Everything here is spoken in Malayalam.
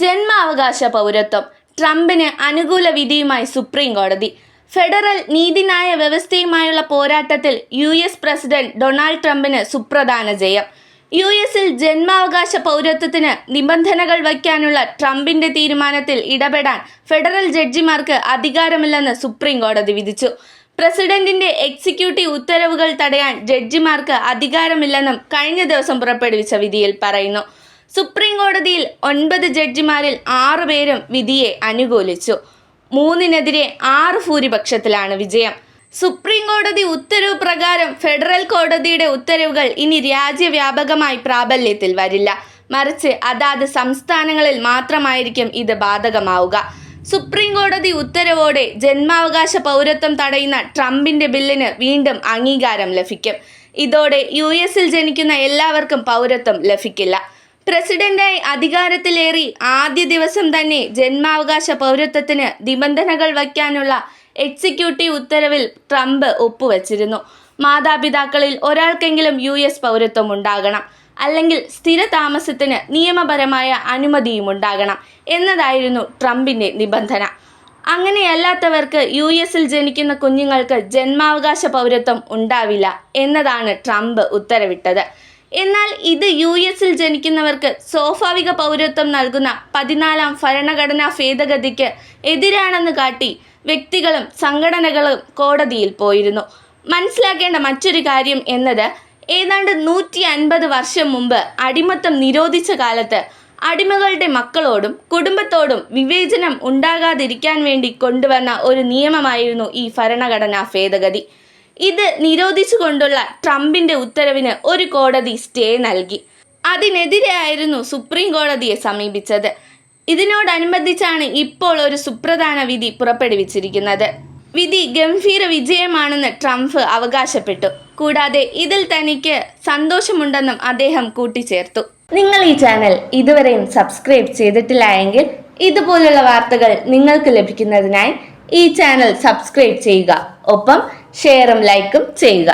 ജന്മാവകാശ പൗരത്വം ട്രംപിന് അനുകൂല വിധിയുമായി സുപ്രീം കോടതി. ഫെഡറൽ നീതിന്യായ വ്യവസ്ഥയുമായുള്ള പോരാട്ടത്തിൽ US പ്രസിഡന്റ് ഡൊണാൾഡ് ട്രംപിന് സുപ്രധാന ജയം. US-ൽ ജന്മാവകാശ പൗരത്വത്തിന് നിബന്ധനകൾ വയ്ക്കാനുള്ള ട്രംപിന്റെ തീരുമാനത്തിൽ ഇടപെടാൻ ഫെഡറൽ ജഡ്ജിമാർക്ക് അധികാരമില്ലെന്ന് സുപ്രീം കോടതി വിധിച്ചു. പ്രസിഡന്റിന്റെ എക്സിക്യൂട്ടീവ് ഉത്തരവുകൾ തടയാൻ ജഡ്ജിമാർക്ക് അധികാരമില്ലെന്നും കഴിഞ്ഞ ദിവസം പുറപ്പെടുവിച്ച വിധിയിൽ പറയുന്നു. സുപ്രീം കോടതിയിൽ 9 ജഡ്ജിമാരിൽ 6 പേരും വിധിയെ അനുകൂലിച്ചു. 3-നെതിരെ 6 ഭൂരിപക്ഷത്തിലാണ് വിജയം. സുപ്രീം കോടതി ഉത്തരവ് പ്രകാരം ഫെഡറൽ കോടതിയുടെ ഉത്തരവുകൾ ഇനി രാജ്യവ്യാപകമായി പ്രാബല്യത്തിൽ വരില്ല. മറിച്ച് അതാത് സംസ്ഥാനങ്ങളിൽ മാത്രമായിരിക്കും ഇത് ബാധകമാവുക. സുപ്രീം കോടതി ഉത്തരവോടെ ജന്മാവകാശ പൗരത്വം തടയുന്ന ട്രംപിന്റെ ബില്ലിന് വീണ്ടും അംഗീകാരം ലഭിക്കും. ഇതോടെ US-ൽ ജനിക്കുന്ന എല്ലാവർക്കും പൗരത്വം ലഭിക്കില്ല. പ്രസിഡന്റായി അധികാരത്തിലേറി ആദ്യ ദിവസം തന്നെ ജന്മാവകാശ പൗരത്വത്തിന് നിബന്ധനകൾ വയ്ക്കാനുള്ള എക്സിക്യൂട്ടീവ് ഉത്തരവിൽ ട്രംപ് ഒപ്പുവച്ചിരുന്നു. മാതാപിതാക്കളിൽ ഒരാൾക്കെങ്കിലും US പൗരത്വം ഉണ്ടാകണം, അല്ലെങ്കിൽ സ്ഥിര താമസത്തിന് നിയമപരമായ അനുമതിയും ഉണ്ടാകണം എന്നതായിരുന്നു ട്രംപിന്റെ നിബന്ധന. അങ്ങനെയല്ലാത്തവർക്ക് US-ൽ ജനിക്കുന്ന കുഞ്ഞുങ്ങൾക്ക് ജന്മാവകാശ പൗരത്വം ഉണ്ടാവില്ല എന്നതാണ് ട്രംപ് ഉത്തരവിട്ടത്. എന്നാൽ ഇത് US-ൽ ജനിക്കുന്നവർക്ക് സ്വാഭാവിക പൗരത്വം നൽകുന്ന 14-ാം ഭരണഘടനാ ഭേദഗതിക്ക് എതിരാണെന്ന് കാട്ടി വ്യക്തികളും സംഘടനകളും കോടതിയിൽ പോയിരുന്നു. മനസ്സിലാക്കേണ്ട മറ്റൊരു കാര്യം എന്നത്, ഏതാണ്ട് 150 വർഷം മുമ്പ് അടിമത്തം നിരോധിച്ച കാലത്ത് അടിമകളുടെ മക്കളോടും കുടുംബത്തോടും വിവേചനം ഉണ്ടാകാതിരിക്കാൻ വേണ്ടി കൊണ്ടുവന്ന ഒരു നിയമമായിരുന്നു ഈ ഭരണഘടനാ ഭേദഗതി. ഇത് നിരോധിച്ചുകൊണ്ടുള്ള ട്രംപിന്റെ ഉത്തരവിന് ഒരു കോടതി സ്റ്റേ നൽകി. അതിനെതിരെയായിരുന്നു സുപ്രീം കോടതിയെ സമീപിച്ചത്. ഇതിനോടനുബന്ധിച്ചാണ് ഇപ്പോൾ ഒരു സുപ്രധാന വിധി പുറപ്പെടുവിച്ചിരിക്കുന്നത്. വിധി ഗംഭീര വിജയമാണെന്ന് ട്രംപ് അവകാശപ്പെട്ടു. കൂടാതെ ഇതിൽ തനിക്ക് സന്തോഷമുണ്ടെന്നും അദ്ദേഹം കൂട്ടിച്ചേർത്തു. നിങ്ങൾ ഈ ചാനൽ ഇതുവരെയും സബ്സ്ക്രൈബ് ചെയ്തിട്ടില്ല എങ്കിൽ ഇതുപോലുള്ള വാർത്തകൾ നിങ്ങൾക്ക് ലഭിക്കുന്നതിനായി ഈ ചാനൽ സബ്സ്ക്രൈബ് ചെയ്യുക. ഒപ്പം ഷെയറും ലൈക്കും ചെയ്യുക.